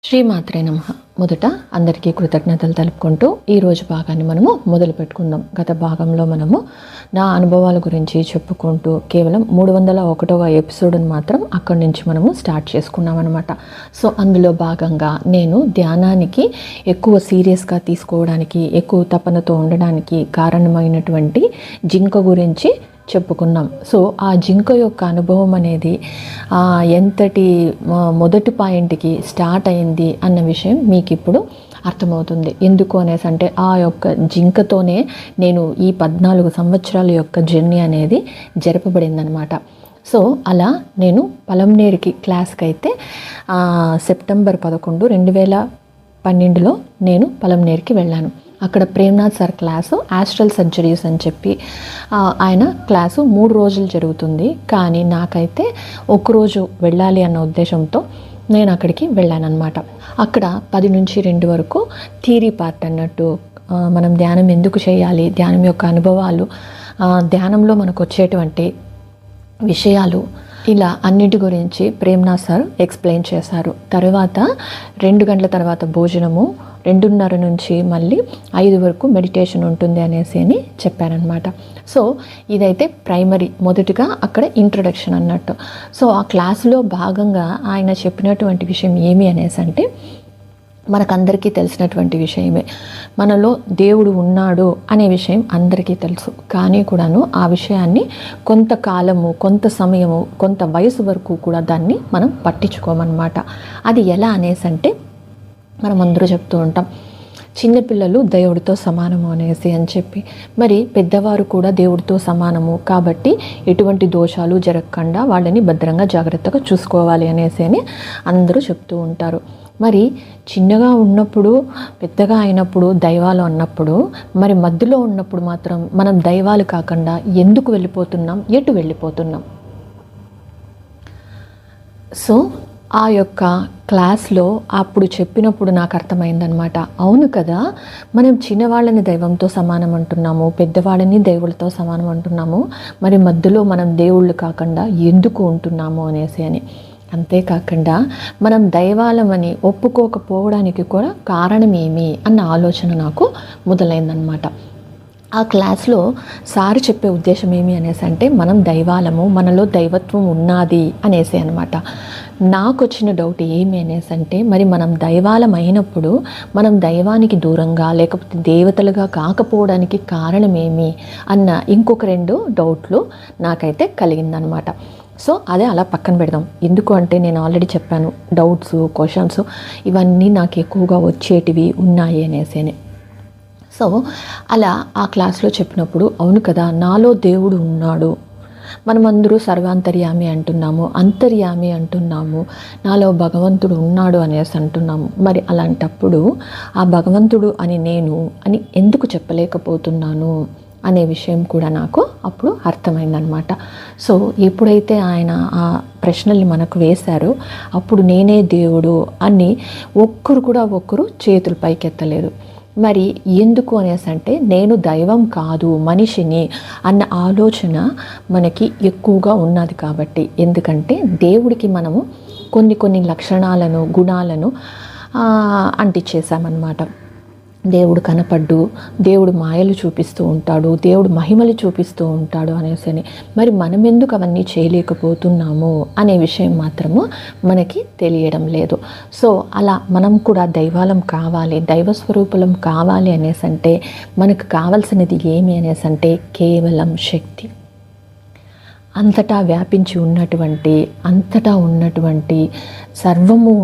శ్రీమాత్రే నమః. మొదట అందరికీ కృతజ్ఞతలు తెలుపుకుంటూ ఈరోజు భాగాన్ని మనము మొదలు పెట్టుకుందాం. గత భాగంలో మనము నా అనుభవాల గురించి చెప్పుకుంటూ కేవలం 301వ ఎపిసోడ్ని మాత్రం అక్కడి నుంచి మనము స్టార్ట్ చేసుకున్నాం అనమాట. సో అందులో భాగంగా నేను ధ్యానానికి ఎక్కువ సీరియస్గా తీసుకోవడానికి, ఎక్కువ తపనతో ఉండడానికి కారణమైనటువంటి జింక గురించి చెప్పుకున్నాం. సో ఆ జింక యొక్క అనుభవం అనేది ఎంతటి మొదటి పాయింట్కి స్టార్ట్ అయింది అన్న విషయం మీకు ఇప్పుడు అర్థమవుతుంది. ఎందుకు అనేసి అంటే ఆ యొక్క జింకతోనే నేను ఈ 14 సంవత్సరాల యొక్క జర్నీ అనేది జరపబడిందనమాట. సో అలా నేను పలంనేరుకి క్లాస్కి అయితే సెప్టెంబర్ 11, 2012లో నేను పలంనేరుకి వెళ్ళాను. అక్కడ Premnath sir class astral surgeries అని చెప్పి ఆయన క్లాసు 3 రోజులు జరుగుతుంది. కానీ నాకైతే ఒక్కరోజు వెళ్ళాలి అన్న ఉద్దేశంతో నేను అక్కడికి వెళ్ళానన్నమాట. అక్కడ 10 నుంచి 2 వరకు థియరీ పార్ట్ అన్నట్టు మనం ధ్యానం ఎందుకు చేయాలి, ధ్యానం యొక్క అనుభవాలు, ధ్యానంలో మనకు వచ్చేటువంటి విషయాలు, ఇలా అన్నిటి గురించి ప్రేమ్నాథ్ సార్ ఎక్స్ప్లెయిన్ చేశారు. తర్వాత 2 గంటల తర్వాత భోజనము, 2:30 నుంచి మళ్ళీ 5 వరకు మెడిటేషన్ ఉంటుంది అనేసి అని చెప్పారనమాట. సో ఇదైతే ప్రైమరీ, మొదటిగా అక్కడ ఇంట్రొడక్షన్ అన్నట్టు. సో ఆ క్లాసులో భాగంగా ఆయన చెప్పినటువంటి విషయం ఏమి అనేసి అంటే, మనకందరికీ తెలిసినటువంటి విషయమే, మనలో దేవుడు ఉన్నాడు అనే విషయం అందరికీ తెలుసు. కానీ కూడాను ఆ విషయాన్ని కొంతకాలము, కొంత సమయము, కొంత వయసు వరకు కూడా దాన్ని మనం పట్టించుకోమన్నమాట. అది ఎలా అనేసి అంటే, మనం అందరూ చెప్తూ ఉంటాం చిన్నపిల్లలు దేవుడితో సమానము అనేసి అని చెప్పి, మరి పెద్దవారు కూడా దేవుడితో సమానము కాబట్టి ఎటువంటి దోషాలు జరగకుండా వాళ్ళని భద్రంగా జాగ్రత్తగా చూసుకోవాలి అనేసి అని అందరూ చెప్తూ ఉంటారు. మరి చిన్నగా ఉన్నప్పుడు, పెద్దగా అయినప్పుడు, దైవాలు అన్నప్పుడు, మరి మధ్యలో ఉన్నప్పుడు మాత్రం మనం దైవాలు కాకుండా ఎందుకు వెళ్ళిపోతున్నాం, ఎటు వెళ్ళిపోతున్నాం? సో ఆ యొక్క క్లాస్లో అప్పుడు చెప్పినప్పుడు నాకు అర్థమైందనమాట. అవును కదా, మనం చిన్నవాళ్ళని దైవంతో సమానం అంటున్నాము, పెద్దవాళ్ళని దేవుళ్ళతో సమానం అంటున్నాము, మరి మధ్యలో మనం దేవుళ్ళు కాకుండా ఎందుకు ఉంటున్నాము అనేసి అని. అంతేకాకుండా మనం దైవాలమని ఒప్పుకోకపోవడానికి కూడా కారణం ఏమి అన్న ఆలోచన నాకు మొదలైందనమాట. ఆ క్లాస్లో సార్ చెప్పే ఉద్దేశం ఏమి అనేసి అంటే, మనం దైవాలము, మనలో దైవత్వం ఉన్నది అనేసి అనమాట. నాకు వచ్చిన డౌట్ ఏమి అనేసి అంటే, మరి మనం దైవాలం అయినప్పుడు మనం దైవానికి దూరంగా లేకపోతే దేవతలుగా కాకపోవడానికి కారణం ఏమి అన్న ఇంకొక 2 డౌట్లు నాకైతే కలిగిందనమాట. సో అదే అలా పక్కన పెడదాం. ఎందుకు అంటే, నేను ఆల్రెడీ చెప్పాను, డౌట్స్, క్వశ్చన్స్ ఇవన్నీ నాకు ఎక్కువగా వచ్చేటివి ఉన్నాయి అనేసి. సో అలా ఆ క్లాస్లో చెప్పినప్పుడు, అవును కదా, నాలో దేవుడు ఉన్నాడు, మనమందరూ సర్వాంతర్యామి అంటున్నాము, అంతర్యామి అంటున్నాము, నాలో భగవంతుడు ఉన్నాడు అనేసి అంటున్నాము. మరి అలాంటప్పుడు ఆ భగవంతుడు అని నేను అని ఎందుకు చెప్పలేకపోతున్నాను అనే విషయం కూడా నాకు అప్పుడు అర్థమైందనమాట. సో ఎప్పుడైతే ఆయన ఆ ప్రశ్నల్ని మనకు వేశారో అప్పుడు నేనే దేవుడు అని ఒక్కరు చేతులు పైకెత్తలేదు. మరి ఎందుకు అనేసి అంటే, నేను దైవం కాదు, మనిషిని అన్న ఆలోచన మనకి ఎక్కువగా ఉన్నది కాబట్టి. ఎందుకంటే దేవుడికి మనము కొన్ని లక్షణాలను, గుణాలను అంటించేసామన్నమాట. దేవుడు కనపడ్డు, దేవుడు మాయలు చూపిస్తూ ఉంటాడు, దేవుడు మహిమలు చూపిస్తూ ఉంటాడు అనేసి. మరి మనం ఎందుకు అవన్నీ చేయలేకపోతున్నాము అనే విషయం మాత్రము మనకి తెలియడం లేదు. సో అలా మనం కూడా దైవాలం కావాలి, దైవస్వరూపులం కావాలి అనేసి అంటే, మనకు కావాల్సినది ఏమి అనేసి అంటే కేవలం శక్తి. అంతటా వ్యాపించి ఉన్నటువంటి, అంతటా ఉన్నటువంటి సర్వము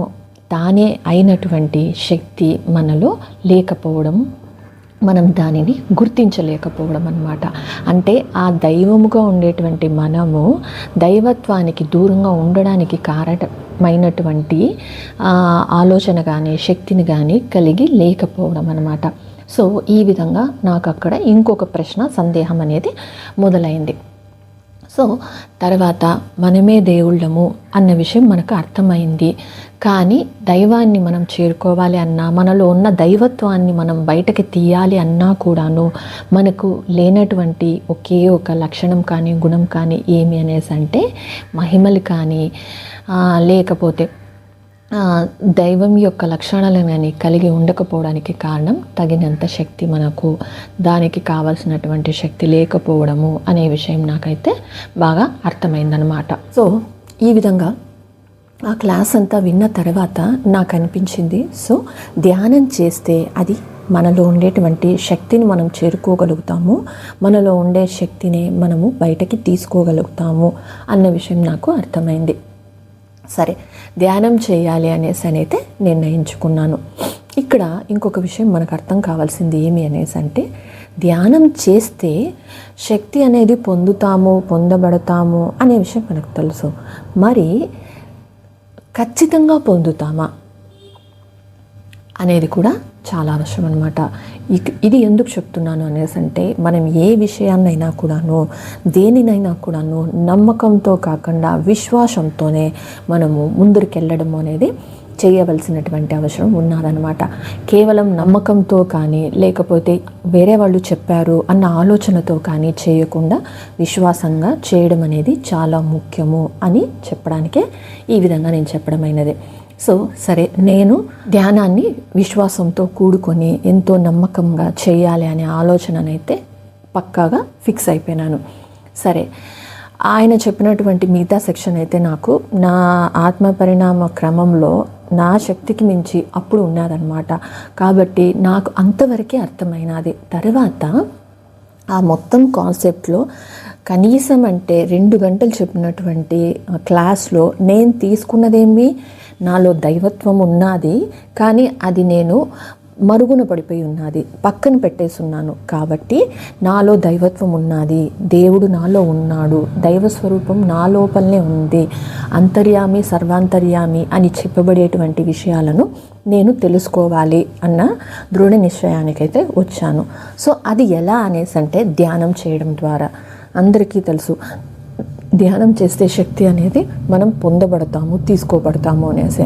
తానే అయినటువంటి శక్తి మనలో లేకపోవడం, మనం దానిని గుర్తించలేకపోవడం అన్నమాట. అంటే ఆ దైవముగా ఉండేటువంటి మనము దైవత్వానికి దూరంగా ఉండడానికి కారణమైనటువంటి ఆలోచన కానీ, శక్తిని కానీ కలిగి లేకపోవడం అన్నమాట. సో ఈ విధంగా నాకు అక్కడ ఇంకొక ప్రశ్న, సందేహం అనేది మొదలైంది. సో తర్వాత మనమే దేవుళ్ళము అన్న విషయం మనకు అర్థమైంది. కానీ దైవాన్ని మనం చేరుకోవాలి అన్నా, మనలో ఉన్న దైవత్వాన్ని మనం బయటకి తీయాలి అన్నా కూడాను మనకు లేనటువంటి ఒకే ఒక లక్షణం కానీ, గుణం కానీ ఏమి అనేసి అంటే, మహిమలు కానీ లేకపోతే దైవం యొక్క లక్షణాలను కలిగి ఉండకపోవడానికి కారణం తగినంత శక్తి మనకు దానికి కావాల్సినటువంటి శక్తి లేకపోవడము అనే విషయం నాకైతే బాగా అర్థమైందనమాట. సో ఈ విధంగా ఆ క్లాస్ అంతా విన్న తర్వాత నాకు అనిపించింది, సో ధ్యానం చేస్తే అది మనలో ఉండేటువంటి శక్తిని మనం చేరుకోగలుగుతాము, మనలో ఉండే శక్తిని మనము బయటకి తీసుకోగలుగుతాము అన్న విషయం నాకు అర్థమైంది. సరే, ధ్యానం చేయాలి అనేసి అయితే నిర్ణయించుకున్నాను. ఇక్కడ ఇంకొక విషయం మనకు అర్థం కావాల్సింది ఏమి అనేసి అంటే, ధ్యానం చేస్తే శక్తి అనేది పొందబడతాము అనే విషయం మనకు తెలుసు. మరి ఖచ్చితంగా పొందుతామా అనేది కూడా చాలా అవసరం అనమాట. ఇది ఎందుకు చెప్తున్నాను అనేసి అంటే, మనం ఏ విషయాన్నైనా కూడాను దేనినైనా కూడాను నమ్మకంతో కాకుండా విశ్వాసంతోనే మనము ముందుకెళ్ళడం అనేది చేయవలసినటువంటి అవసరం ఉన్నదనమాట. కేవలం నమ్మకంతో కానీ లేకపోతే వేరే వాళ్ళు చెప్పారు అన్న ఆలోచనతో కానీ చేయకుండా విశ్వాసంగా చేయడం అనేది చాలా ముఖ్యము అని చెప్పడానికే ఈ విధంగా నేను చెప్పడమైనది. సో సరే, నేను ధ్యానాన్ని విశ్వాసంతో కూడుకొని ఎంతో నమ్మకంగా చేయాలి అనే ఆలోచననైతే పక్కాగా ఫిక్స్ అయిపోయినాను. సరే, ఆయన చెప్పినటువంటి మిగతా సెక్షన్ అయితే నాకు నా ఆత్మ పరిణామ క్రమంలో నా శక్తికి మించి అప్పుడు ఉన్నదన్నమాట. కాబట్టి నాకు అంతవరకే అర్థమైనది. తర్వాత ఆ మొత్తం కాన్సెప్ట్లో కనీసం అంటే 2 గంటలు చెప్పినటువంటి క్లాస్లో నేను తీసుకున్నదేమి, నాలో దైవత్వం ఉన్నది, కానీ అది నేను మరుగున పడిపోయి ఉన్నది, పక్కన పెట్టేస్తున్నాను. కాబట్టి నాలో దైవత్వం ఉన్నది, దేవుడు నాలో ఉన్నాడు, దైవ స్వరూపం నా లోపలనే ఉంది, అంతర్యామి సర్వాంతర్యామి అని చెప్పబడేటువంటి విషయాలను నేను తెలుసుకోవాలి అన్న దృఢ నిశ్చయానికైతే వచ్చాను. సో అది ఎలా అనేసి అంటే, ధ్యానం చేయడం ద్వారా. అందరికీ తెలుసు, ధ్యానం చేస్తే శక్తి అనేది మనం పొందబడతాము, తీసుకోబడతాము అనేసి.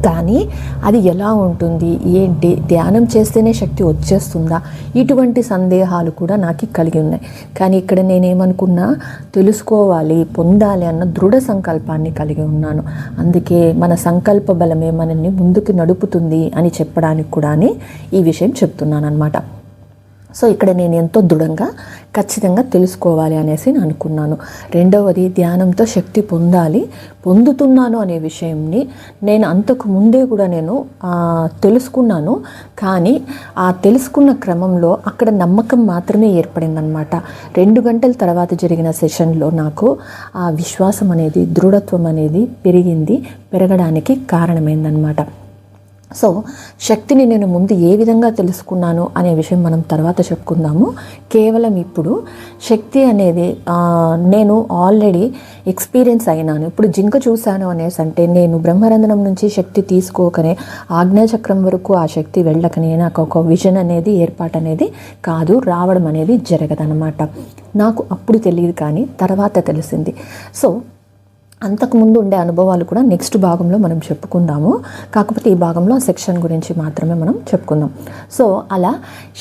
కానీ అది ఎలా ఉంటుంది, ఏంటి, ధ్యానం చేస్తేనే శక్తి వచ్చేస్తుందా, ఇటువంటి సందేహాలు కూడా నాకు కలిగి ఉన్నాయి. కానీ ఇక్కడ నేనేమనుకున్నా, తెలుసుకోవాలి, పొందాలి అన్న దృఢ సంకల్పాన్ని కలిగి ఉన్నాను. అందుకే మన సంకల్ప బలమే మనల్ని ముందుకు నడుపుతుంది అని చెప్పడానికి కూడా ఈ విషయం చెప్తున్నాను అనమాట. సో ఇక్కడ నేను ఎంతో దృఢంగా ఖచ్చితంగా తెలుసుకోవాలి అనేసి అనుకున్నాను. రెండవది, ధ్యానంతో శక్తి పొందుతున్నాను అనే విషయంని నేను అంతకు ముందే కూడా నేను తెలుసుకున్నాను. కానీ ఆ తెలుసుకున్న క్రమంలో అక్కడ నమ్మకం మాత్రమే ఏర్పడిందనమాట. 2 గంటల తర్వాత జరిగిన సెషన్లో నాకు ఆ విశ్వాసం అనేది, దృఢత్వం అనేది పెరగడానికి కారణమైందనమాట. సో శక్తిని నేను ముందు ఏ విధంగా తెలుసుకున్నాను అనే విషయం మనం తర్వాత చెప్పుకుందాము. కేవలం ఇప్పుడు శక్తి అనేది నేను ఆల్రెడీ ఎక్స్పీరియన్స్ అయినాను. ఇప్పుడు జింక చూశాను అనేసి అంటే, నేను బ్రహ్మరంధ్రం నుంచి శక్తి తీసుకోకనే ఆజ్ఞాచక్రం వరకు ఆ శక్తి వెళ్ళకనే నాకు ఒక విజన్ అనేది, ఏర్పాటు అనేది కాదు, రావడం అనేది జరగదనమాట. నాకు అప్పుడు తెలియదు, కానీ తర్వాత తెలిసింది. సో అంతకుముందు ఉండే అనుభవాలు కూడా నెక్స్ట్ భాగంలో మనం చెప్పుకుందాము. కాకపోతే ఈ భాగంలో ఆ సెక్షన్ గురించి మాత్రమే మనం చెప్పుకుందాం. సో అలా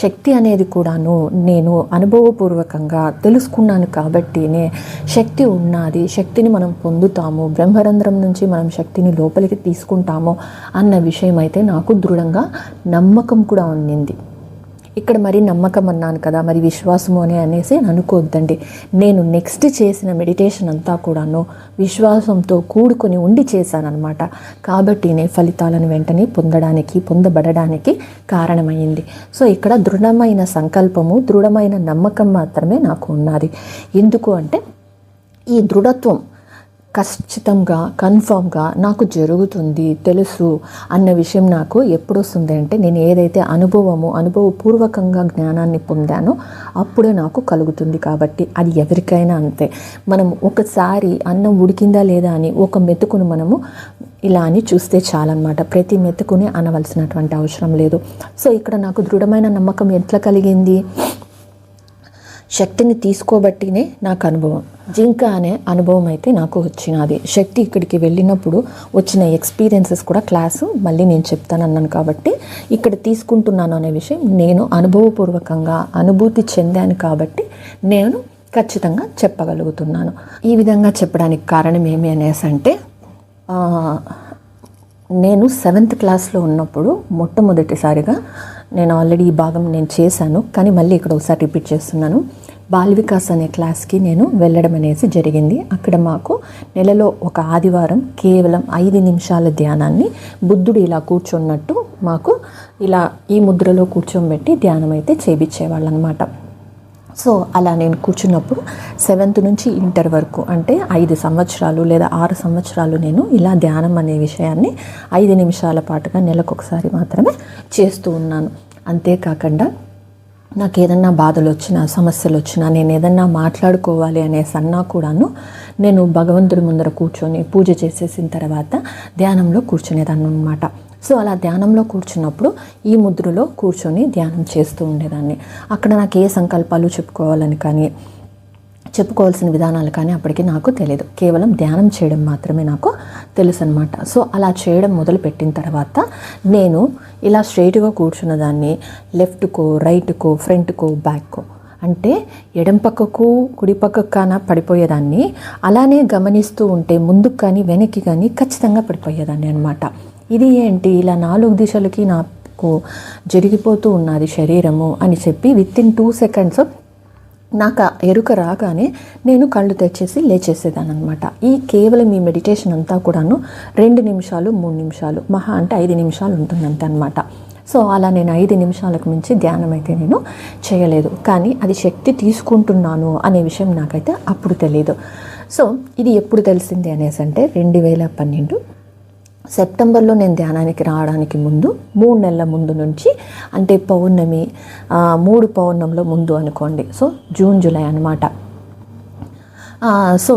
శక్తి అనేది కూడాను నేను అనుభవపూర్వకంగా తెలుసుకున్నాను. కాబట్టినే శక్తి ఉన్నది, శక్తిని మనం పొందుతాము, బ్రహ్మరంధ్రం నుంచి మనం శక్తిని లోపలికి తీసుకుంటాము అన్న విషయం అయితే నాకు దృఢంగా నమ్మకం కూడా ఉన్నింది. ఇక్కడ మరి నమ్మకం అన్నాను కదా, మరి విశ్వాసము అనేసి అనుకోవద్దండి. నేను నెక్స్ట్ చేసిన మెడిటేషన్ అంతా కూడాను విశ్వాసంతో కూడుకొని ఉండి చేశానన్నమాట. కాబట్టి నేను ఫలితాలను వెంటనే పొందబడడానికి కారణమైంది. సో ఇక్కడ దృఢమైన సంకల్పము, దృఢమైన నమ్మకం మాత్రమే నాకు ఉన్నది. ఎందుకు అంటే, ఈ దృఢత్వం ఖచ్చితంగా కన్ఫామ్గా నాకు జరుగుతుంది, తెలుసు అన్న విషయం నాకు ఎప్పుడు వస్తుంది అంటే, నేను ఏదైతే అనుభవపూర్వకంగా జ్ఞానాన్ని పొందానో అప్పుడే నాకు కలుగుతుంది. కాబట్టి అది ఎవరికైనా అంతే. మనం ఒకసారి అన్నం ఉడికిందా లేదా అని ఒక మెతుకును మనము ఇలా అని చూస్తే చాలన్నమాట. ప్రతి మెతుకునే అనవలసినటువంటి అవసరం లేదు. సో ఇక్కడ నాకు దృఢమైన నమ్మకం ఎట్లా కలిగింది, శక్తిని తీసుకోబట్టినే నాకు అనుభవం, జింక అనే అనుభవం అయితే నాకు వచ్చినది. శక్తి ఇక్కడికి వెళ్ళినప్పుడు వచ్చిన ఎక్స్పీరియన్సెస్ కూడా క్లాసు మళ్ళీ నేను చెప్తానన్నాను. కాబట్టి ఇక్కడ తీసుకుంటున్నాను అనే విషయం నేను అనుభవపూర్వకంగా అనుభూతి చెందాను. కాబట్టి నేను ఖచ్చితంగా చెప్పగలుగుతున్నాను. ఈ విధంగా చెప్పడానికి కారణం ఏమి అనేసి అంటే, నేను 7th క్లాస్లో ఉన్నప్పుడు మొట్టమొదటిసారిగా నేను ఆల్రెడీ ఈ భాగం నేను చేశాను, కానీ మళ్ళీ ఇక్కడ ఒకసారి రిపీట్ చేస్తున్నాను. బాల్ వికాస్ అనే క్లాస్కి నేను వెళ్ళడం అనేది జరిగింది. అక్కడ మాకు నెలలో ఒక ఆదివారం కేవలం 5 నిమిషాల ధ్యానాన్ని బుద్ధుడు ఇలా కూర్చున్నట్టు మాకు ఇలా ఈ ముద్రలో కూర్చోబెట్టి ధ్యానం అయితే చేయించేవాళ్ళు అనమాట. సో అలా నేను కూర్చున్నప్పుడు 7th నుంచి ఇంటర్ వరకు అంటే 5 సంవత్సరాలు లేదా 6 సంవత్సరాలు నేను ఇలా ధ్యానం అనే విషయాన్ని 5 నిమిషాల పాటుగా నెలకొకసారి మాత్రమే చేస్తూ ఉన్నాను. అంతేకాకుండా నాకు ఏదన్నా బాధలు వచ్చినా సమస్యలు వచ్చినా నేను ఏదన్నా మాట్లాడుకోవాలి అనేసన్నా కూడాను నేను భగవంతుడి ముందర కూర్చొని పూజ చేసేసిన తర్వాత ధ్యానంలో కూర్చునేదాన్ని అనమాట. సో అలా ధ్యానంలో కూర్చున్నప్పుడు ఈ ముద్రలో కూర్చొని ధ్యానం చేస్తూ ఉండేదాన్ని. అక్కడ నాకు ఏ సంకల్పాలు చెప్పుకోవాల్సిన విధానాలు కానీ అప్పటికి నాకు తెలియదు. కేవలం ధ్యానం చేయడం మాత్రమే నాకు తెలుసు అనమాట. సో అలా చేయడం మొదలుపెట్టిన తర్వాత నేను ఇలా స్ట్రైట్గా కూర్చున్న దాన్ని లెఫ్ట్కో రైట్కో ఫ్రంట్కో బ్యాక్కో అంటే ఎడం పక్కకు కుడి పక్కకు కానా పడిపోయేదాన్ని. అలానే గమనిస్తూ ఉంటే ముందుకు కానీ వెనక్కి కానీ ఖచ్చితంగా పడిపోయేదాన్ని అనమాట. ఇది ఏంటి ఇలా 4 దిశలకి నాకు జరిగిపోతూ ఉన్నది శరీరము అని చెప్పి వితిన్ 2 సెకండ్స్ నాకు ఎరుక రాగానే నేను కళ్ళు తెచ్చేసి లేచేసేదాన్ని అనమాట. కేవలం ఈ మెడిటేషన్ అంతా కూడాను 2 నిమిషాలు 3 నిమిషాలు మహా అంటే 5 నిమిషాలు ఉంటుందంతే అనమాట. సో అలా నేను 5 నిమిషాలకు మించి ధ్యానం అయితే నేను చేయలేదు. కానీ అది శక్తి తీసుకుంటున్నాను అనే విషయం నాకైతే అప్పుడు తెలియదు. సో ఇది ఎప్పుడు తెలిసింది అనేసి అంటే 2012 సెప్టెంబర్లో నేను ధ్యానానికి రావడానికి ముందు 3 నెలల ముందు నుంచి అంటే పౌర్ణమి 3 పౌర్ణంలో ముందు అనుకోండి. సో జూన్ జూలై అనమాట. సో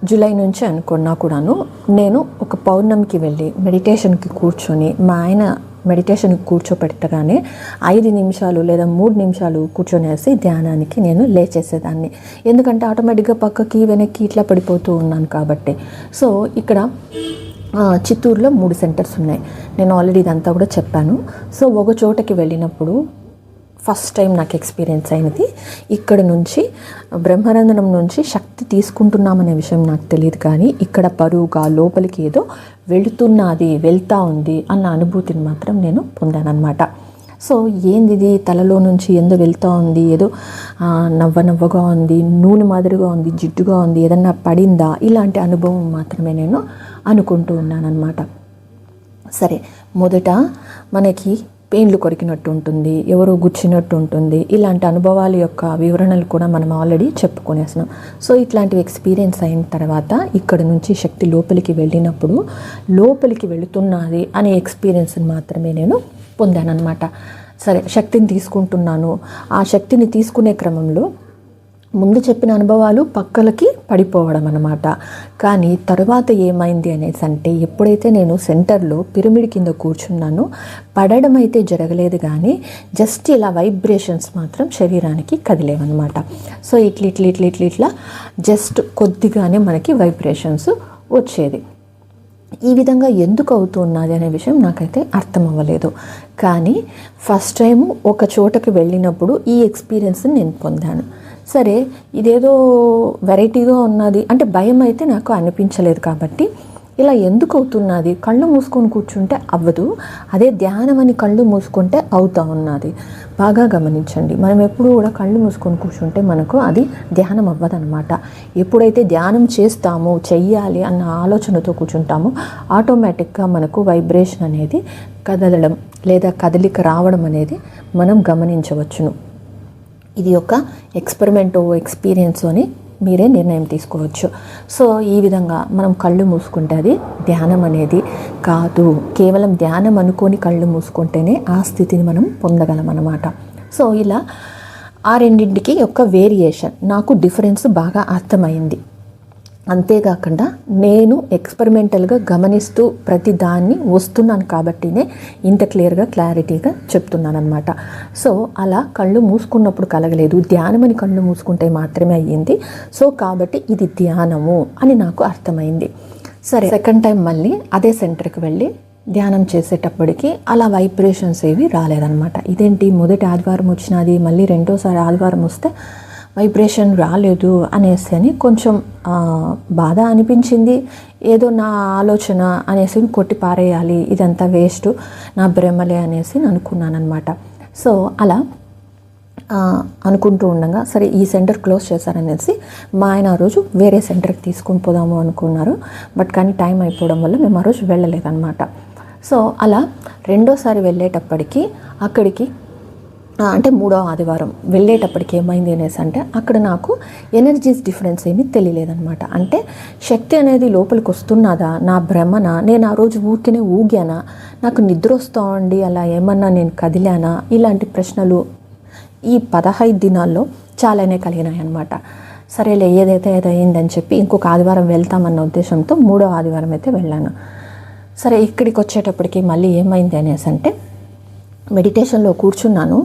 జూలై నుంచి అనుకున్నా కూడాను నేను ఒక పౌర్ణమికి వెళ్ళి మెడిటేషన్కి కూర్చొని మా ఆయన మెడిటేషన్కి కూర్చోపెట్టగానే 5 నిమిషాలు లేదా 3 నిమిషాలు కూర్చొనేసి ధ్యానానికి నేను లేచేసేదాన్ని. ఎందుకంటే ఆటోమేటిక్గా పక్కకి వెనక్కి ఇట్లా పడిపోతూ ఉన్నాను కాబట్టి. సో ఇక్కడ చిత్తూరులో 3 సెంటర్స్ ఉన్నాయి. నేను ఆల్రెడీ ఇదంతా కూడా చెప్పాను. సో ఒక చోటకి వెళ్ళినప్పుడు ఫస్ట్ టైం నాకు ఎక్స్పీరియన్స్ అయినది ఇక్కడ నుంచి బ్రహ్మరంధ్రం నుంచి శక్తి తీసుకుంటున్నామనే విషయం నాకు తెలియదు, కానీ ఇక్కడ పరువుగా లోపలికి ఏదో వెళ్తూ ఉంది అన్న అనుభూతిని మాత్రం నేను పొందానన్నమాట. సో ఏంది తలలో నుంచి ఎందో వెళ్తూ ఉంది, ఏదో నవ్వగా ఉంది, నూనె మాదిరిగా ఉంది, జిడ్డుగా ఉంది, ఏదన్నా పడిందా, ఇలాంటి అనుభవం మాత్రమే నేను అనుకుంటూ ఉన్నానన్నమాట. సరే, మొదట మనకి పెయిన్లు కొరికినట్టు ఉంటుంది, ఎవరో గుచ్చినట్టు ఉంటుంది, ఇలాంటి అనుభవాల యొక్క వివరణలు కూడా మనం ఆల్రెడీ చెప్పుకునేసినాం. సో ఇట్లాంటివి ఎక్స్పీరియన్స్ అయిన తర్వాత ఇక్కడ నుంచి శక్తి లోపలికి వెళ్ళినప్పుడు లోపలికి వెళుతున్నది అనే ఎక్స్పీరియన్స్ని మాత్రమే నేను పొందానన్నమాట. సరే, శక్తిని తీసుకుంటున్నాను. ఆ శక్తిని తీసుకునే క్రమంలో ముందు చెప్పిన అనుభవాలు పక్కలకి పడిపోవడం అన్నమాట. కానీ తర్వాత ఏమైంది అనేసి అంటే ఎప్పుడైతే నేను సెంటర్లో పిరమిడ్ కింద కూర్చున్నానో పడడం అయితే జరగలేదు, కానీ జస్ట్ ఇలా వైబ్రేషన్స్ మాత్రం శరీరానికి కదిలేవన్నమాట. సో ఇట్లా జస్ట్ కొద్దిగానే మనకి వైబ్రేషన్స్ వచ్చేది. ఈ విధంగా ఎందుకు అవుతున్నది అనే విషయం నాకైతే అర్థం అవ్వలేదు. కానీ ఫస్ట్ టైం ఒక చోటకి వెళ్ళినప్పుడు ఈ ఎక్స్పీరియన్స్ని నేను పొందాను. సరే, ఇదేదో వెరైటీగా ఉన్నది అంటే భయం అయితే నాకు అనిపించలేదు. కాబట్టి ఇలా ఎందుకు అవుతున్నది, కళ్ళు మూసుకొని కూర్చుంటే అవ్వదు, అదే ధ్యానం అని కళ్ళు మూసుకుంటే అవుతూ ఉన్నది. బాగా గమనించండి, మనం ఎప్పుడు కూడా కళ్ళు మూసుకొని కూర్చుంటే మనకు అది ధ్యానం అవ్వదన్నమాట. ఎప్పుడైతే ధ్యానం చేస్తామో చెయ్యాలి అన్న ఆలోచనతో కూర్చుంటామో ఆటోమేటిక్గా మనకు వైబ్రేషన్ అనేది కదలడం లేదా కదలిక రావడం అనేది మనం గమనించవచ్చును. ఇది ఒక ఎక్స్పీరియన్స్ అని మీరే నిర్ణయం తీసుకోవచ్చు. సో ఈ విధంగా మనం కళ్ళు మూసుకుంటే అది ధ్యానం అనేది కాదు. కేవలం ధ్యానం అనుకొని కళ్ళు మూసుకుంటేనే ఆ స్థితిని మనం పొందగలం అన్నమాట. సో ఇలా ఆ రెండింటికి ఒక వేరియేషన్ నాకు డిఫరెన్స్ బాగా అర్థమైంది. అంతేకాకుండా నేను ఎక్స్పెరిమెంటల్గా గమనిస్తూ ప్రతి దాన్ని వస్తున్నాను కాబట్టినే ఇంత క్లారిటీగా చెప్తున్నాను అనమాట. సో అలా కళ్ళు మూసుకున్నప్పుడు కలగలేదు, ధ్యానమని కళ్ళు మూసుకుంటే మాత్రమే అయ్యింది. సో కాబట్టి ఇది ధ్యానము అని నాకు అర్థమైంది. సరే, సెకండ్ టైం మళ్ళీ అదే సెంటర్కి వెళ్ళి ధ్యానం చేసేటప్పటికి అలా వైబ్రేషన్స్ ఏవి రాలేదన్నమాట. ఇదేంటి మొదటి ఆదివారం వచ్చినది, మళ్ళీ రెండోసారి ఆదివారం వస్తే వైబ్రేషన్ రాలేదు అనేసి అని కొంచెం బాధ అనిపించింది. ఏదో నా ఆలోచన అనేసి కొట్టి పారేయాలి, ఇదంతా వేస్ట్, నా భ్రమలే అనేసి అనుకున్నాను అనమాట. సో అలా అనుకుంటూ ఉండగా సరే ఈ సెంటర్ క్లోజ్ చేశారనేసి మా ఆయన ఆ రోజు వేరే సెంటర్కి తీసుకొని పోదాము అనుకున్నారు. బట్ కానీ టైం అయిపోవడం వల్ల మేము ఆ రోజు వెళ్ళలేదన్నమాట. సో అలా రెండోసారి వెళ్ళేటప్పటికి అక్కడికి అంటే 3వ ఆదివారం వెళ్ళేటప్పటికి ఏమైంది అనేసి అంటే అక్కడ నాకు ఎనర్జీస్ డిఫరెన్స్ ఏమీ తెలియలేదన్నమాట. అంటే శక్తి అనేది లోపలికి వస్తున్నదా, నా భ్రమన, నేను ఆ రోజు ఊరికనే ఊగానా, నాకు నిద్ర వస్తుండి అలా ఏమన్నా నేను కదిలానా, ఇలాంటి ప్రశ్నలు ఈ 15 దినాల్లో చాలానే కలిగినాయి అన్నమాట. సరేలే ఏదైతే అయిందని చెప్పి ఇంకొక ఆదివారం వెళ్తామన్న ఉద్దేశంతో 3వ ఆదివారం అయితే వెళ్ళాను. సరే ఇక్కడికి వచ్చేటప్పటికి మళ్ళీ ఏమైంది అనేసి అంటే మెడిటేషన్లో కూర్చున్నాను.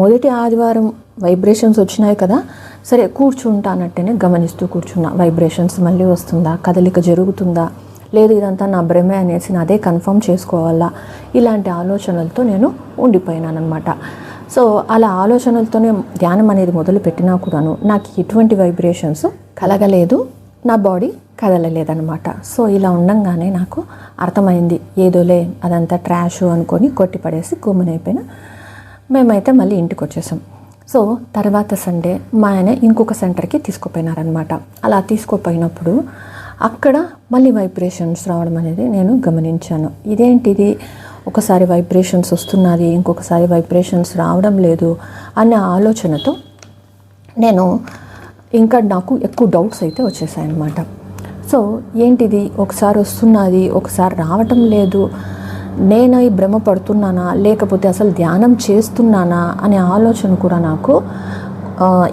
మొదటి ఆదివారం వైబ్రేషన్స్ వచ్చినాయి కదా, సరే కూర్చుంటానట్టేనే గమనిస్తూ కూర్చున్నా. వైబ్రేషన్స్ మళ్ళీ వస్తుందా, కదలిక జరుగుతుందా, లేదు ఇదంతా నా భ్రమే అనేసి అదే కన్ఫర్మ్ చేసుకోవాలా, ఇలాంటి ఆలోచనలతో నేను ఉండిపోయినాను అనమాట. సో అలా ఆలోచనలతోనే ధ్యానం అనేది మొదలు పెట్టినా కూడాను నాకు ఎటువంటి వైబ్రేషన్స్ కలగలేదు, నా బాడీ కదలలేదనమాట. సో ఇలా ఉండంగానే నాకు అర్థమైంది, ఏదోలే అదంతా ట్రాష్ అనుకొని కొట్టిపడేసి గుమ్మనైపోయిన మేమైతే మళ్ళీ ఇంటికి వచ్చేసాం. సో తర్వాత సండే మా ఆయన ఇంకొక సెంటర్కి తీసుకుపోయినారనమాట. అలా తీసుకుపోయినప్పుడు అక్కడ మళ్ళీ వైబ్రేషన్స్ రావడం అనేది నేను గమనించాను. ఇదేంటిది, ఒకసారి వైబ్రేషన్స్ వస్తున్నది, ఇంకొకసారి వైబ్రేషన్స్ రావడం లేదు అనే ఆలోచనతో నేను ఇంకా నాకు ఎక్కువ డౌట్స్ అయితే వచ్చేసాయన్నమాట. సో ఏంటిది, ఒకసారి వస్తున్నది, ఒకసారి రావటం లేదు, నేను ఈ భ్రమ పడుతున్నానా లేకపోతే అసలు ధ్యానం చేస్తున్నానా అనే ఆలోచన కూడా నాకు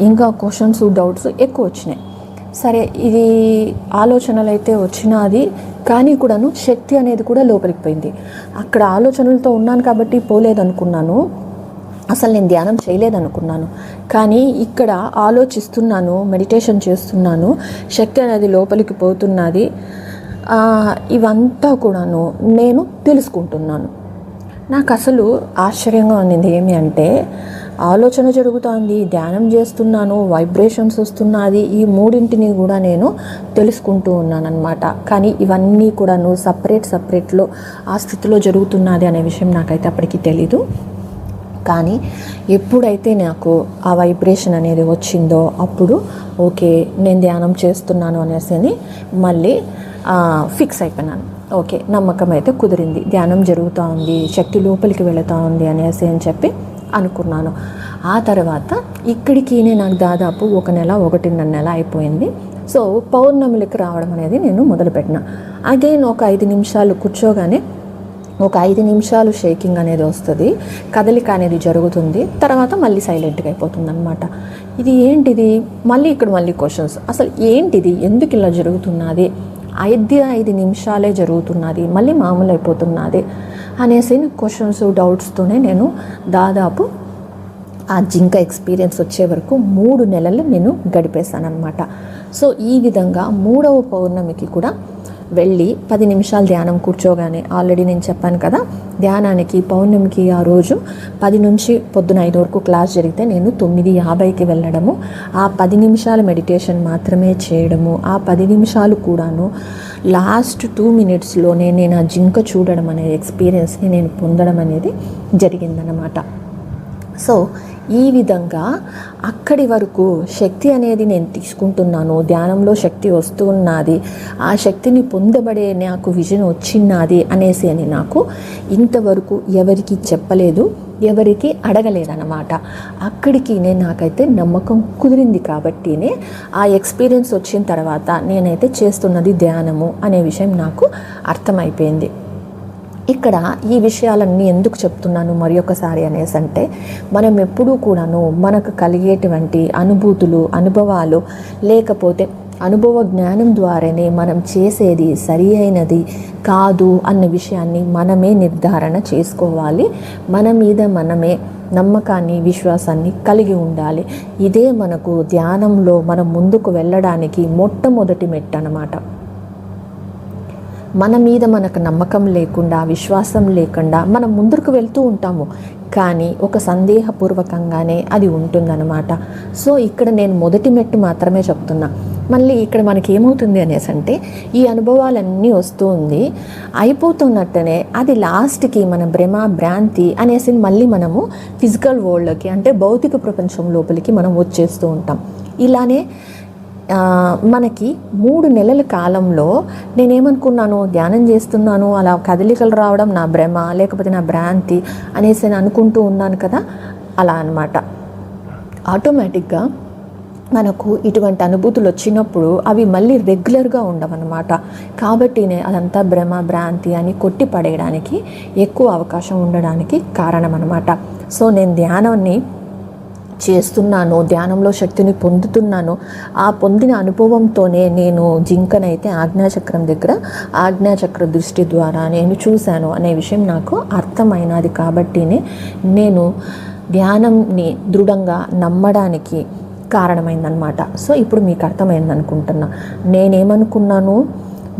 ఇంకా క్వశ్చన్స్, డౌట్స్ ఎక్కువ వచ్చినాయి. సరే ఇది ఆలోచనలు అయితే వచ్చినది, కానీ కూడాను శక్తి అనేది కూడా లోపలికి పోయింది. అక్కడ ఆలోచనలతో ఉన్నాను కాబట్టి పోలేదనుకున్నాను, అసలు నేను ధ్యానం చేయలేదనుకున్నాను. కానీ ఇక్కడ ఆలోచిస్తున్నాను, మెడిటేషన్ చేస్తున్నాను, శక్తి అనేది లోపలికి పోతున్నది, ఇవంతా కూడాను నేను తెలుసుకుంటున్నాను. నాకు అసలు ఆశ్చర్యంగా ఉన్నది ఏమి అంటే, ఆలోచన జరుగుతుంది, ధ్యానం చేస్తున్నాను, వైబ్రేషన్స్ వస్తున్నది, ఈ మూడింటిని కూడా నేను తెలుసుకుంటూ ఉన్నానన్నమాట. కానీ ఇవన్నీ కూడాను సపరేట్లో ఆ స్థితిలో జరుగుతున్నది అనే విషయం నాకైతే అప్పటికి తెలీదు. కానీ ఎప్పుడైతే నాకు ఆ వైబ్రేషన్ అనేది వచ్చిందో అప్పుడు ఓకే నేను ధ్యానం చేస్తున్నాను అనేసి మళ్ళీ ఫిక్స్ అయిపోయినాను. ఓకే నమ్మకం అయితే కుదిరింది, ధ్యానం జరుగుతూ ఉంది, శక్తి లోపలికి వెళుతూ ఉంది అనేసి అని చెప్పి అనుకున్నాను. ఆ తర్వాత ఇక్కడికి నాకు దాదాపు 1.5 నెల అయిపోయింది. సో పౌర్ణమికి రావడం అనేది నేను మొదలుపెట్టిన. అగైన్ ఒక 5 నిమిషాలు కూర్చోగానే ఒక 5 నిమిషాలు షేకింగ్ అనేది వస్తుంది, కదలిక అనేది జరుగుతుంది, తర్వాత మళ్ళీ సైలెంట్గా అయిపోతుంది అనమాట. ఇది ఏంటిది, మళ్ళీ ఇక్కడ మళ్ళీ క్వశ్చన్స్, అసలు ఏంటిది, ఎందుకు ఇలా జరుగుతున్నది, 5 నిమిషాలే జరుగుతున్నది, మళ్ళీ మామూలు అయిపోతున్నది అనేసి క్వశ్చన్స్, డౌట్స్తోనే నేను దాదాపు ఆ జింక ఎక్స్పీరియన్స్ వచ్చే వరకు 3 నెలలు నేను గడిపేశాను అనమాట. సో ఈ విధంగా 3వ పౌర్ణమికి కూడా వెళ్ళి 10 నిమిషాలు ధ్యానం కూర్చోగానే, ఆల్రెడీ నేను చెప్పాను కదా ధ్యానానికి పౌర్ణమికి ఆ రోజు 10 నుంచి పొద్దున 5 వరకు క్లాస్ జరిగితే నేను 9:50కి వెళ్ళడము, ఆ 10 నిమిషాల మెడిటేషన్ మాత్రమే చేయడము, ఆ 10 నిమిషాలు కూడాను లాస్ట్ 2 మినిట్స్లోనే నేను ఆ జింక చూడడం అనే ఎక్స్పీరియన్స్ని నేను పొందడం అనేది జరిగిందనమాట. సో ఈ విధంగా అక్కడి వరకు శక్తి అనేది నేను తీసుకుంటున్నాను, ధ్యానంలో శక్తి వస్తూ ఉన్నది, ఆ శక్తిని పొందబడే నాకు విజన్ వచ్చిన్నది అనేసి అని నాకు ఇంతవరకు ఎవరికి చెప్పలేదు, ఎవరికి అడగలేదన్నమాట. అక్కడికి నాకైతే నమ్మకం కుదిరింది కాబట్టినే ఆ ఎక్స్పీరియన్స్ వచ్చిన తర్వాత నేనైతే చేస్తున్నది ధ్యానము అనే విషయం నాకు అర్థమైపోయింది. ఇక్కడ ఈ విషయాలన్నీ ఎందుకు చెప్తున్నాను మరి ఒకసారి అనేసి అంటే, మనం ఎప్పుడూ కూడాను మనకు కలిగేటువంటి అనుభూతులు, అనుభవాలు, లేకపోతే అనుభవ జ్ఞానం ద్వారానే మనం చేసేది సరి అయినది కాదు అన్న విషయాన్ని మనమే నిర్ధారణ చేసుకోవాలి. మన మీద మనమే నమ్మకాన్ని, విశ్వాసాన్ని కలిగి ఉండాలి. ఇదే మనకు ధ్యానంలో మనం ముందుకు వెళ్ళడానికి మొట్టమొదటి మెట్టు అన్నమాట. మన మీద మనకు నమ్మకం లేకుండా, విశ్వాసం లేకుండా మనం ముందుకు వెళ్తూ ఉంటాము, కానీ ఒక సందేహపూర్వకంగానే అది ఉంటుందన్నమాట. సో ఇక్కడ నేను మొదటి మెట్టు మాత్రమే చెప్తున్నా. మళ్ళీ ఇక్కడ మనకి ఏమవుతుంది అనేసి అంటే, ఈ అనుభవాలన్నీ వస్తూ ఉంది, అయిపోతున్నట్టనే అది లాస్ట్కి మన భ్రాంతి అనేసి మళ్ళీ మనము ఫిజికల్ వరల్డ్లోకి, అంటే భౌతిక ప్రపంచం లోపలికి మనం వచ్చేస్తూ ఉంటాం. ఇలానే మనకి 3 నెలల కాలంలో నేనేమనుకున్నాను, ధ్యానం చేస్తున్నాను, అలా కదలికలు రావడం నా భ్రమ లేకపోతే నా భ్రాంతి అనేసి నేను అనుకుంటూ ఉన్నాను కదా. అలా అన్నమాట. ఆటోమేటిక్గా మనకు ఇటువంటి అనుభూతులు వచ్చినప్పుడు అవి మళ్ళీ రెగ్యులర్గా ఉండవన్నమాట. కాబట్టినే అదంతా భ్రమ, భ్రాంతి అని కొట్టి పడేయడానికి ఎక్కువ అవకాశం ఉండడానికి కారణం అన్నమాట. సో నేను ధ్యానాన్ని చేస్తున్నాను, ధ్యానంలో శక్తిని పొందుతున్నాను. ఆ పొందిన అనుభవంతోనే నేను జింకనైతే ఆజ్ఞాచక్రం దగ్గర ఆజ్ఞాచక్ర దృష్టి ద్వారా నేను చూశాను అనే విషయం నాకు అర్థమైనది. కాబట్టినే నేను ధ్యానంని దృఢంగా నమ్మడానికి కారణమైందనమాట. సో ఇప్పుడు మీకు అర్థమైంది అనుకుంటున్నా. నేనేమనుకున్నాను,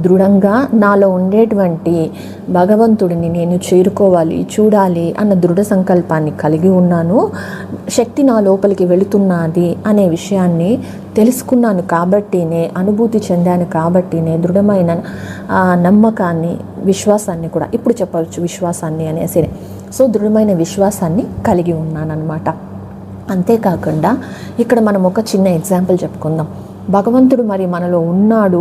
దృఢంగా నాలో ఉండేటువంటి భగవంతుడిని నేను చేరుకోవాలి, చూడాలి అన్న దృఢ సంకల్పాన్ని కలిగి ఉన్నాను. శక్తి నా లోపలికి వెళుతున్నది అనే విషయాన్ని తెలుసుకున్నాను కాబట్టినే, అనుభూతి చెందాను కాబట్టినే దృఢమైన నమ్మకాన్ని, విశ్వాసాన్ని కూడా ఇప్పుడు చెప్పవచ్చు విశ్వాసాన్ని అనేసి. సో దృఢమైన విశ్వాసాన్ని కలిగి ఉన్నానన్నమాట. అంతేకాకుండా ఇక్కడ మనం ఒక చిన్న ఎగ్జాంపుల్ చెప్పుకుందాం. భగవంతుడు మరి మనలో ఉన్నాడు,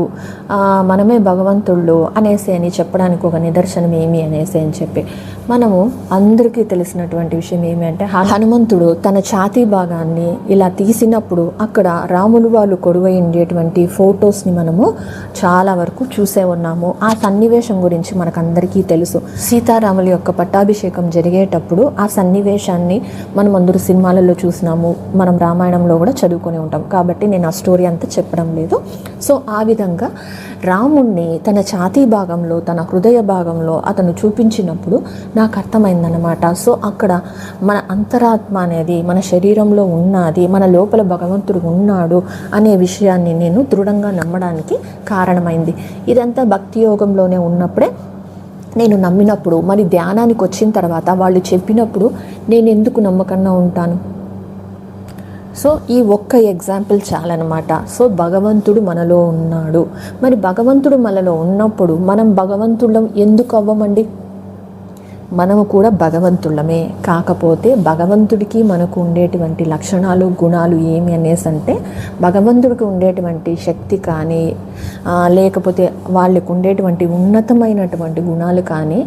మనమే భగవంతుళ్ళు అనేసి అని చెప్పడానికి ఒక నిదర్శనం ఏమి అనేసి అని చెప్పి మనము అందరికీ తెలిసినటువంటి విషయం ఏమి అంటే, హనుమంతుడు తన ఛాతీ భాగాన్ని ఇలా తీసినప్పుడు అక్కడ రాములు వాళ్ళు కొడువై ఉండేటువంటి ఫొటోస్ని మనము చాలా వరకు చూసే ఉన్నాము. ఆ సన్నివేశం గురించి మనకందరికీ తెలుసు. సీతారాముల యొక్క పట్టాభిషేకం జరిగేటప్పుడు ఆ సన్నివేశాన్ని మనం అందరూ సినిమాలలో చూసినాము, మనం రామాయణంలో కూడా చదువుకొని ఉంటాం. కాబట్టి నేను ఆ స్టోరీ అంతా చెప్పడం లేదు. సో ఆ విధంగా రాముణ్ణి తన ఛాతీ భాగంలో, తన హృదయ భాగంలో అతను చూపించినప్పుడు నాకు అర్థమైందన్నమాట. సో అక్కడ మన అంతరాత్మ అనేది మన శరీరంలో ఉన్నది, మన లోపల భగవంతుడు ఉన్నాడు అనే విషయాన్ని నేను దృఢంగా నమ్మడానికి కారణమైంది. ఇదంతా భక్తి యోగంలోనే ఉన్నప్పుడే నేను నమ్మినప్పుడు, మరి ధ్యానానికి వచ్చిన తర్వాత వాళ్ళు చెప్పినప్పుడు నేను ఎందుకు నమ్మకంగా ఉంటాను? సో ఈ ఒక్క ఎగ్జాంపుల్ చాలన్నమాట. సో భగవంతుడు మనలో ఉన్నాడు. మరి భగవంతుడు మనలో ఉన్నప్పుడు మనం భగవంతులం ఎందుకు అవ్వమండి? మనము కూడా భగవంతులమే. కాకపోతే భగవంతుడికి మనకు ఉండేటువంటి లక్షణాలు, గుణాలు ఏమి అనేసి అంటే, భగవంతుడికి ఉండేటువంటి శక్తి కానీ లేకపోతే వాళ్ళకు ఉండేటువంటి ఉన్నతమైనటువంటి గుణాలు కానీ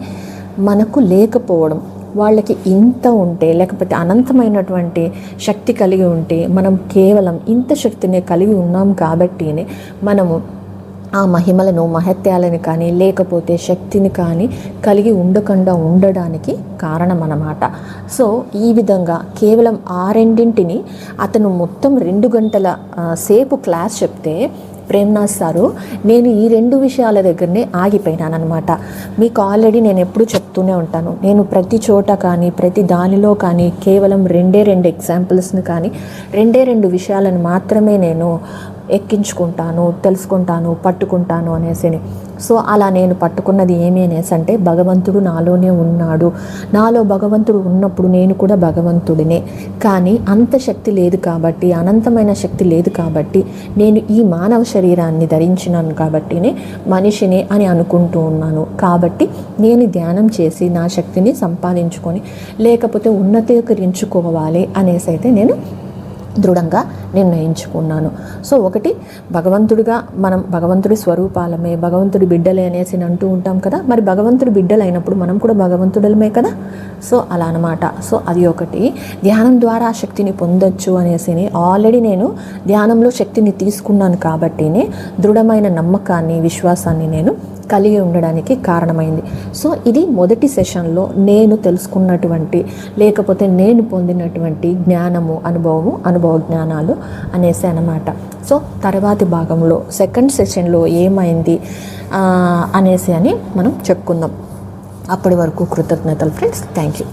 మనకు లేకపోవడం. వాళ్ళకి ఇంత ఉంటే, లేకపోతే అనంతమైనటువంటి శక్తి కలిగి ఉంటే, మనం కేవలం ఇంత శక్తిని కలిగి ఉన్నాం కాబట్టినే మనము ఆ మహిమలను, మహత్యాలను కానీ లేకపోతే శక్తిని కానీ కలిగి ఉండకుండా ఉండడానికి కారణం అన్నమాట. సో ఈ విధంగా కేవలం ఆ రెండింటిని అతను మొత్తం 2 గంటల సేపు క్లాస్ చెప్తే, ప్రేమ్నాథ్ సారు నేను ఈ 2 విషయాల దగ్గరనే ఆగిపోయినానమాట. మీకు ఆల్రెడీ నేను ఎప్పుడు చెప్తూనే ఉంటాను, నేను ప్రతి చోట కానీ ప్రతి దానిలో కానీ కేవలం 2 ఎగ్జాంపుల్స్ని కానీ 2 విషయాలను మాత్రమే నేను ఎక్కించుకుంటాను, తెలుసుకుంటాను, పట్టుకుంటాను అనేసి. సో అలా నేను పట్టుకున్నది ఏమి అనేసి అంటే, భగవంతుడు నాలోనే ఉన్నాడు, నాలో భగవంతుడు ఉన్నప్పుడు నేను కూడా భగవంతుడినే. కానీ అంత శక్తి లేదు కాబట్టి, అనంతమైన శక్తి లేదు కాబట్టి నేను ఈ మానవ శరీరాన్ని ధరించినాను కాబట్టినే మనిషిని అని అనుకుంటూ ఉన్నాను. కాబట్టి నేను ధ్యానం చేసి నా శక్తిని సంపాదించుకొని లేకపోతే ఉన్నతీకరించుకోవాలి అనేసి అయితే నేను దృఢంగా నిర్ణయించుకున్నాను. సో ఒకటి, భగవంతుడిగా మనం భగవంతుడి స్వరూపాలమే, భగవంతుడి బిడ్డలే అనేసి అంటూ ఉంటాం కదా. మరి భగవంతుడి బిడ్డలు అయినప్పుడు మనం కూడా భగవంతుడలమే కదా. సో అలా అనమాట. సో అది ఒకటి. ధ్యానం ద్వారా శక్తిని పొందొచ్చు అనేసి ఆల్రెడీ నేను ధ్యానంలో శక్తిని తీసుకున్నాను కాబట్టినే దృఢమైన నమ్మకాన్ని, విశ్వాసాన్ని నేను కలిగి ఉండడానికి కారణమైంది. సో ఇది మొదటి సెషన్లో నేను తెలుసుకున్నటువంటి లేకపోతే నేను పొందినటువంటి జ్ఞానము, అనుభవ జ్ఞానాలు అనేసి అన్నమాట. సో తర్వాతి భాగంలో సెకండ్ సెషన్లో ఏమైంది అనేసి అని మనం చెప్పుకుందాం. అప్పటి వరకు కృతజ్ఞతలు ఫ్రెండ్స్. Thank you.